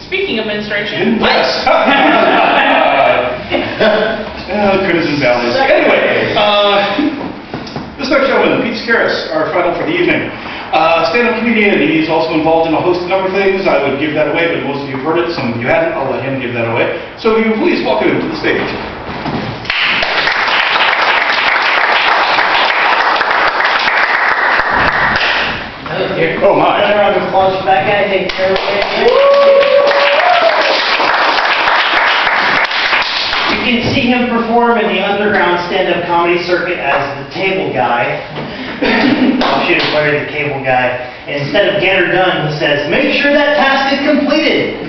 Speaking of menstruation. Yes. Criticism valleys. Anyway, this next gentleman, Pete Scaris, our final for the evening. Stand-up comedian. He's also involved in a host of other things. I would give that away, but most of you have heard it. Some of you haven't. I'll let him give that away. So if you please welcome him to the stage. Oh my. Another round of applause for that guy. Thank you. You can see him perform in the underground stand-up comedy circuit as the table guy. I'll shoot him the cable guy. Instead of get her done, he says, make sure that task is completed.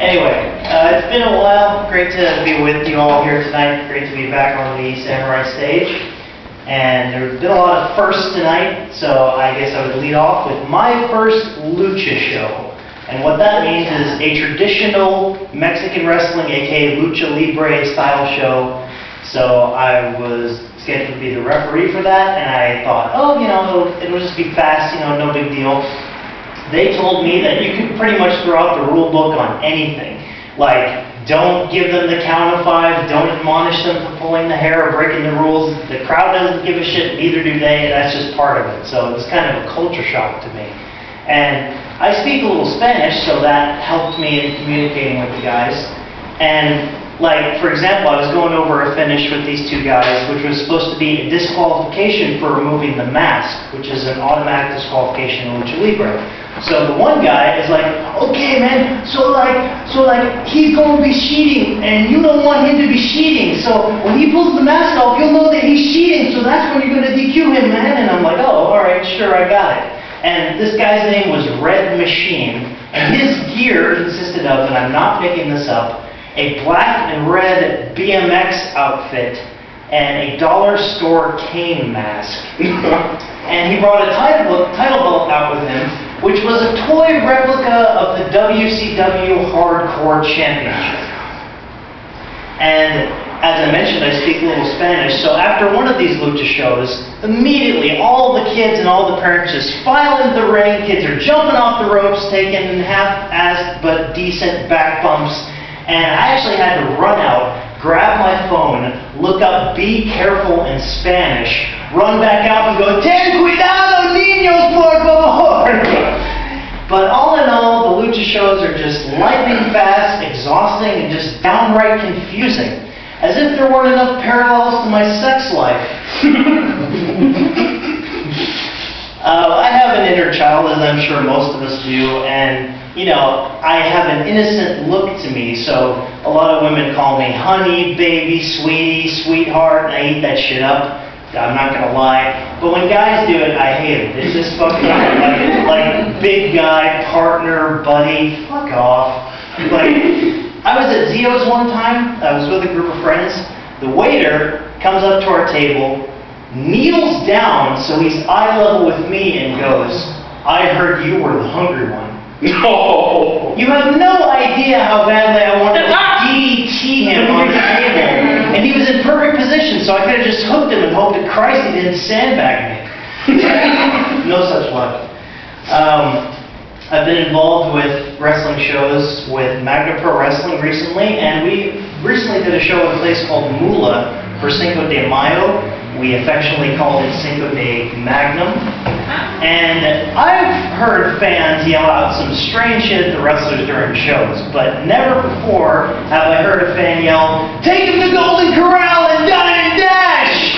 Anyway, it's been a while. Great to be with you all here tonight. Great to be back on the Samurai stage. And there's been a lot of firsts tonight, so I guess I would lead off with my first lucha show. And what that means is a traditional Mexican wrestling, aka Lucha Libre style show. So I was scheduled to be the referee for that, and I thought, oh, you know, it'll just be fast, you know, no big deal. They told me that you could pretty much throw out the rule book on anything. Like, don't give them the count of 5, don't admonish them for pulling the hair or breaking the rules. The crowd doesn't give a shit, neither do they, and that's just part of it. So it was kind of a culture shock to me. And I speak a little Spanish, so that helped me in communicating with the guys. And, like, for example, I was going over a finish with these two guys, which was supposed to be a disqualification for removing the mask, which is an automatic disqualification in Lucha Libre. So the one guy is like, okay, man, so he's going to be cheating, and you don't want him to be cheating. So when he pulls the mask off, you'll know that he's cheating, so that's when you're going to DQ him, man. And I'm like, oh, all right, sure, I got it. And this guy's name was Red Machine, and his gear consisted of, and I'm not making this up, a black and red BMX outfit and a dollar store cane mask. And he brought a title belt out with him, which was a toy replica of the WCW Hardcore Championship. And as I mentioned, I speak a little Spanish, so after one of these lucha shows, immediately all the kids and all the parents just file into the ring. Kids are jumping off the ropes, taking half-assed but decent back bumps, and I actually had to run out, grab my phone, look up "be careful" in Spanish, run back out and go, "Ten cuidado, niños, por favor!" But all in all, the lucha shows are just lightning fast, exhausting, and just downright confusing. As if there weren't enough parallels to my sex life. I have an inner child, as I'm sure most of us do, and, you know, I have an innocent look to me, so a lot of women call me honey, baby, sweetie, sweetheart, and I eat that shit up. I'm not gonna lie. But when guys do it, I hate it. It's just fucking like big guy, partner, buddy, fuck off. Like, I was at Zio's one time. I was with a group of friends. The waiter comes up to our table, kneels down so he's eye level with me, and goes, "I heard you were the hungry one." No! You have no idea how badly I wanted to DDT him on the table. And he was in perfect position, so I could have just hooked him and hoped to Christ he didn't sandbag me. No such luck. I've been involved with wrestling shows with Magna Pro Wrestling recently, and we recently did a show at a place called Mula for Cinco de Mayo. We affectionately called it Cinco de Magnum. And I've heard fans yell out some strange shit at the wrestlers during shows, but never before have I heard a fan yell, "Take him to Golden Corral and dine and dash!"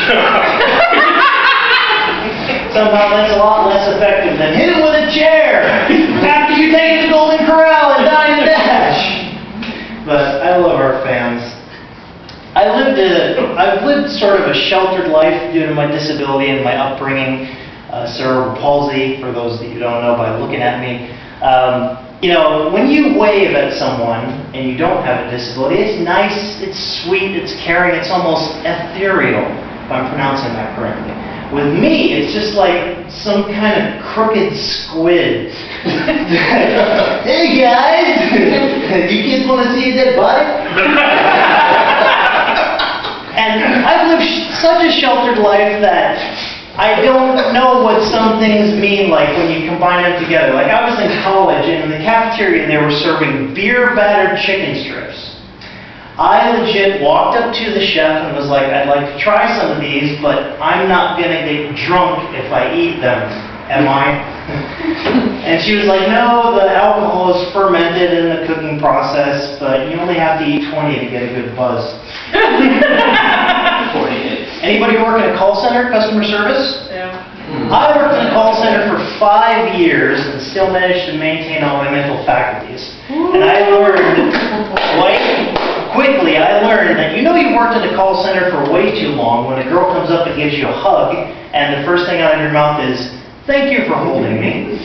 Somehow that's a lot less effective than hit him with a chair after you take him to Golden Corral and dine and dash. But I love our fans. I've lived sort of a sheltered life due to my disability and my upbringing, cerebral palsy, for those that you don't know by looking at me. You know, when you wave at someone and you don't have a disability, it's nice, it's sweet, it's caring, it's almost ethereal, if I'm pronouncing that correctly. With me, it's just like some kind of crooked squid. Hey guys! You kids want to see a dead body? And I've lived such a sheltered life that I don't know what some things mean, like when you combine them together. Like I was in college, and in the cafeteria they were serving beer-battered chicken strips. I legit walked up to the chef and was like, I'd like to try some of these, but I'm not going to get drunk if I eat them. Am I? And she was like, no, the alcohol is fermented in the cooking process, but you only have to eat 20 to get a good buzz. 48. Anybody work in a call center, customer service? Yeah. I worked in a call center for 5 years and still managed to maintain all my mental faculties. And I learned quickly that you worked in a call center for way too long when a girl comes up and gives you a hug and the first thing out of your mouth is, thank you for holding me.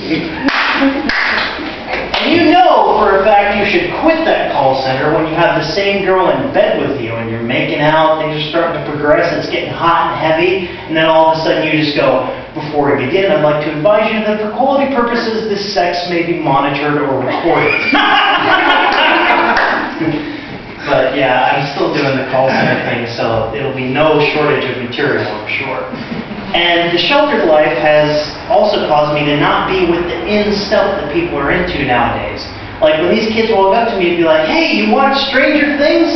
And you know for a fact you should quit that call center when you have the same girl in bed with you and you're making out, things are starting to progress, it's getting hot and heavy, and then all of a sudden you just go, before we begin, I'd like to advise you that for quality purposes, this sex may be monitored or recorded. But yeah, I'm still doing the call center thing, so it'll be no shortage of material, I'm sure. And the sheltered life has also caused me to not be with the in stuff that people are into nowadays. Like when these kids walk up to me and be like, hey, you watch Stranger Things?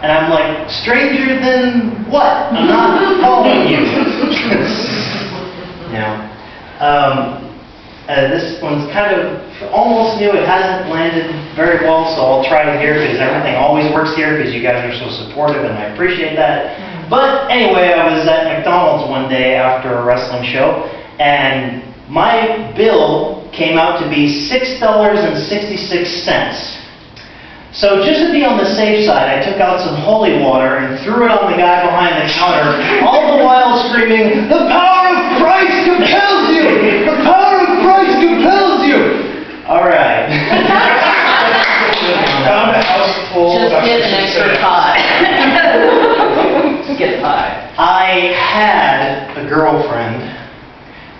And I'm like, stranger than what? I'm not following you. This one's kind of almost new. It hasn't landed very well, so I'll try it here because everything always works here because you guys are so supportive and I appreciate that. But anyway, I was at McDonald's one day after a wrestling show, and my bill came out to be $6.66. So just to be on the safe side, I took out some holy water and threw it on the guy behind the counter, all the while screaming, "The power of Christ compels you! The power of Christ compels you!" All right. Found a house full. Just get an extra pie. Get pie. I had a girlfriend.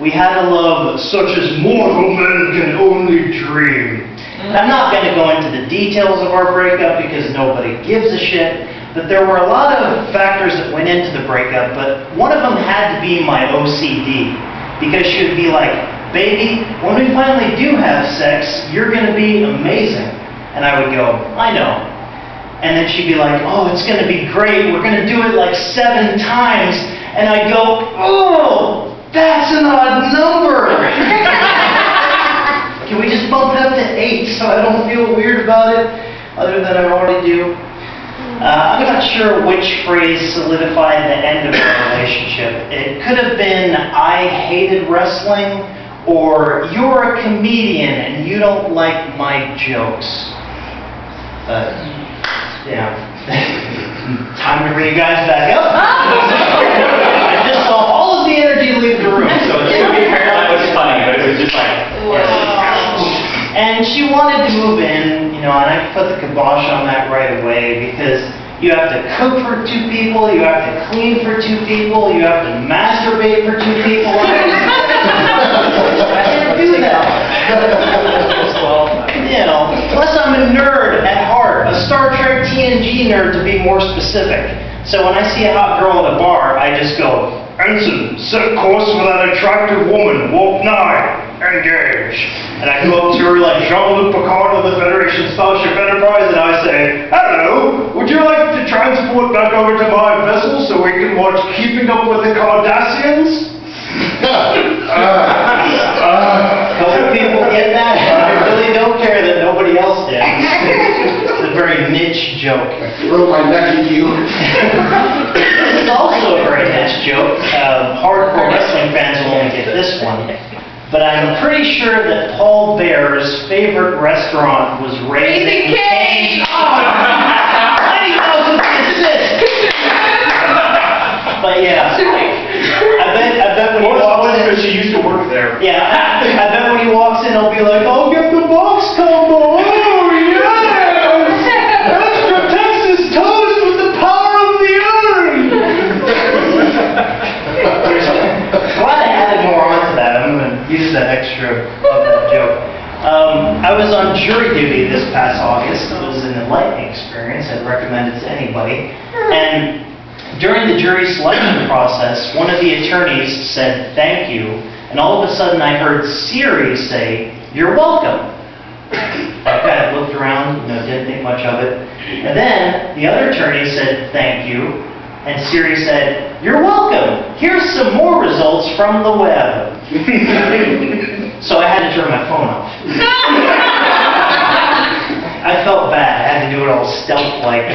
We had a love such as mortal men can only dream. I'm not going to go into the details of our breakup because nobody gives a shit, but there were a lot of factors that went into the breakup, but one of them had to be my OCD, because she would be like, baby, when we finally do have sex, you're going to be amazing. And I would go, I know. And then she'd be like, oh, it's going to be great. We're going to do it like 7 times. And I'd go, oh, that's an odd number. Can we just bump it up to 8 so I don't feel weird about it, other than I already do? I'm not sure which phrase solidified the end of our relationship. It could have been, I hated wrestling, or you're a comedian and you don't like my jokes. Yeah. Time to bring you guys back up. I just saw all of the energy leave the room. So To be fair, that was funny, but it was just like... And she wanted to move in, and I put the kibosh on that right away because you have to cook for 2 people, you have to clean for 2 people, you have to masturbate for 2 people. I can't do that. Plus I'm a nerd at heart, a Star Trek TNG nerd to be more specific. So when I see a hot girl at a bar, I just go, Ensign, set course for that attractive woman, warp 9, engage. And I go up to her like Jean-Luc Picard of the Federation Starship Enterprise and I say, hello, would you like to transport back over to my vessel so we can watch Keeping Up with the Cardassians? Couple people get that. I really don't care that nobody else did. It's a very niche joke. Throw my neck at you. This is also a very niche joke. Hardcore wrestling fans will only get this one. But I'm pretty sure that Paul Bear's favorite restaurant was Raising Cane's. Why do you know who this is? But yeah. I bet when he walks in, because she used to work there. yeah, I bet when he walks in, he'll be like, I'll get the box combo. Oh, yes! Extra Texas toast with the power of the iron. Glad I added more onto that. I'm going to use that extra of that joke. I was on jury duty this past August. It was an enlightening experience. I'd recommend it to anybody. And During the jury selection process, one of the attorneys said thank you, and all of a sudden I heard Siri say, "You're welcome." I kind of looked around, didn't think much of it. And then the other attorney said thank you, and Siri said, "You're welcome. Here's some more results from the web." So I had to turn my phone off. I felt bad. I had to do it all stealth-like.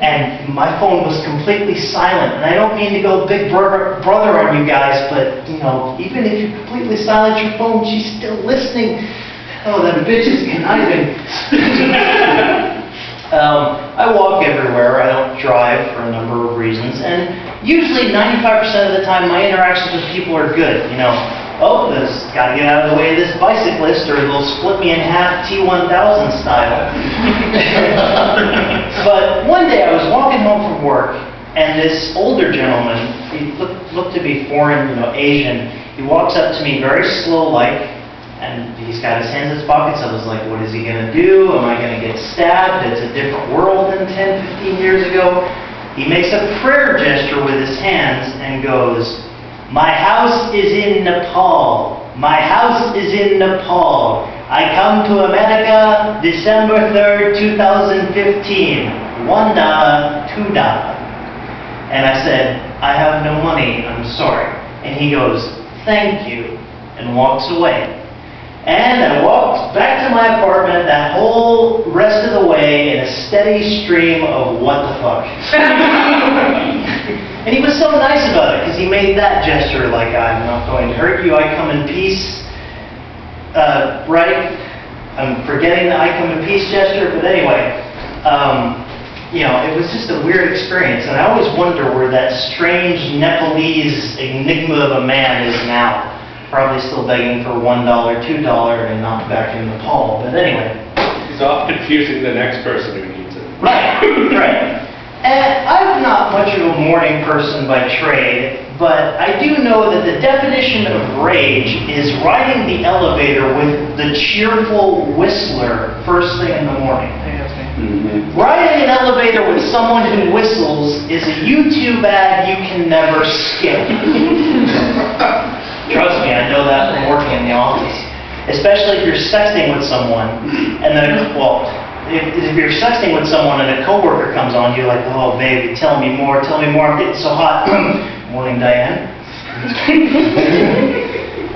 And my phone was completely silent. And I don't mean to go big brother on you guys, but, even if you completely silence your phone, she's still listening. Oh, that bitch is conniving. I walk everywhere. I don't drive for a number of reasons. And usually 95% of the time, my interactions with people are good. Oh, got to get out of the way of this bicyclist or they'll split me in half T-1000 style. But one day I was walking home from work and this older gentleman, he looked to be foreign, Asian, he walks up to me very slow-like and he's got his hands in his pockets. I was like, what is he going to do? Am I going to get stabbed? It's a different world than 10, 15 years ago. He makes a prayer gesture with his hands and goes, "My house is in Nepal. My house is in Nepal. I come to America December 3rd, 2015. $1, $2. And I said, "I have no money, I'm sorry." And he goes, "Thank you," and walks away. And I walked back to my apartment that whole rest of the way in a steady stream of what the fuck. And he was so nice about it, because he made that gesture like, "I'm not going to hurt you, I come in peace." Right? I'm forgetting the I come in peace gesture, but anyway. It was just a weird experience, and I always wonder where that strange Nepalese enigma of a man is now. Probably still begging for $1, $2, and not back in Nepal, but anyway. He's off confusing the next person who needs it. Right. And I'm not much of a morning person by trade, but I do know that the definition of rage is riding the elevator with the cheerful whistler first thing in the morning. Mm-hmm. Riding an elevator with someone who whistles is a YouTube ad you can never skip. Trust me, I know that from working in the office. Especially if you're sexting with someone, and then, if you're sexting with someone and a coworker comes on, you're like, "Oh, baby, tell me more, I'm getting so hot." Morning, Diane.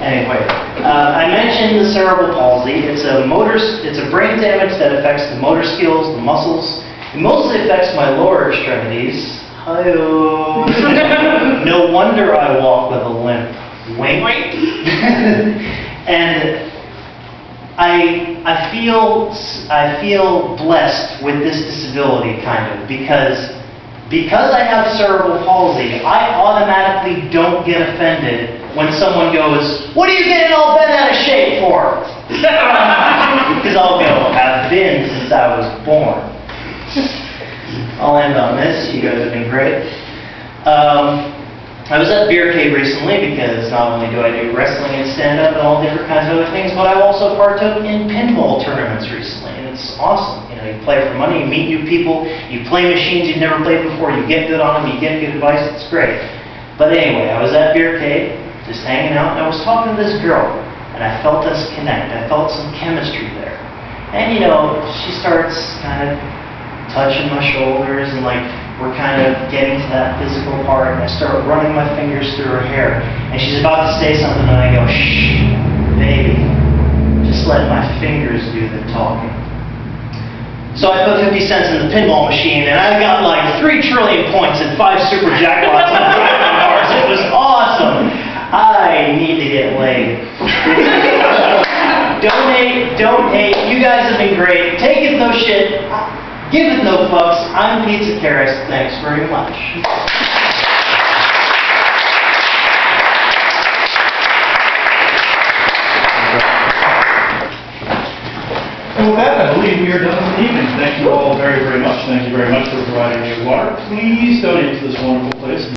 Anyway, I mentioned the cerebral palsy. It's a brain damage that affects the motor skills, the muscles. It mostly affects my lower extremities. Hi-oh. No wonder I walk with a limp. Wink. And I feel blessed with this disability, kind of, because I have cerebral palsy, I automatically don't get offended when someone goes, "What are you getting all bent out of shape for?" Because I'll go, "I've been since I was born." I'll end on this. You guys have been great. I was at Beer Cave recently because not only do I do wrestling and stand-up and all different kinds of other things, but I also partook in pinball tournaments recently, and it's awesome. You play for money, you meet new people, you play machines you've never played before, you get good on them, you get good advice, it's great. But anyway, I was at Beer Cave, just hanging out, and I was talking to this girl, and I felt us connect. I felt some chemistry there. And she starts kind of touching my shoulders, and we're kind of getting to that physical part, and I start running my fingers through her hair. And she's about to say something, and I go, "Shh, baby, just let my fingers do the talking." So I put 50 cents in the pinball machine, and I got 3 trillion points and 5 super jackpots on driving cars. It was awesome. I need to get laid. Donate. You guys have been great. Take it no shit. Give it no fucks. I'm Pizza Karis. Thanks very much. And with that, I believe we are done for the evening. Thank you all very, very much. Thank you very much for providing me with water. Please donate to this wonderful place.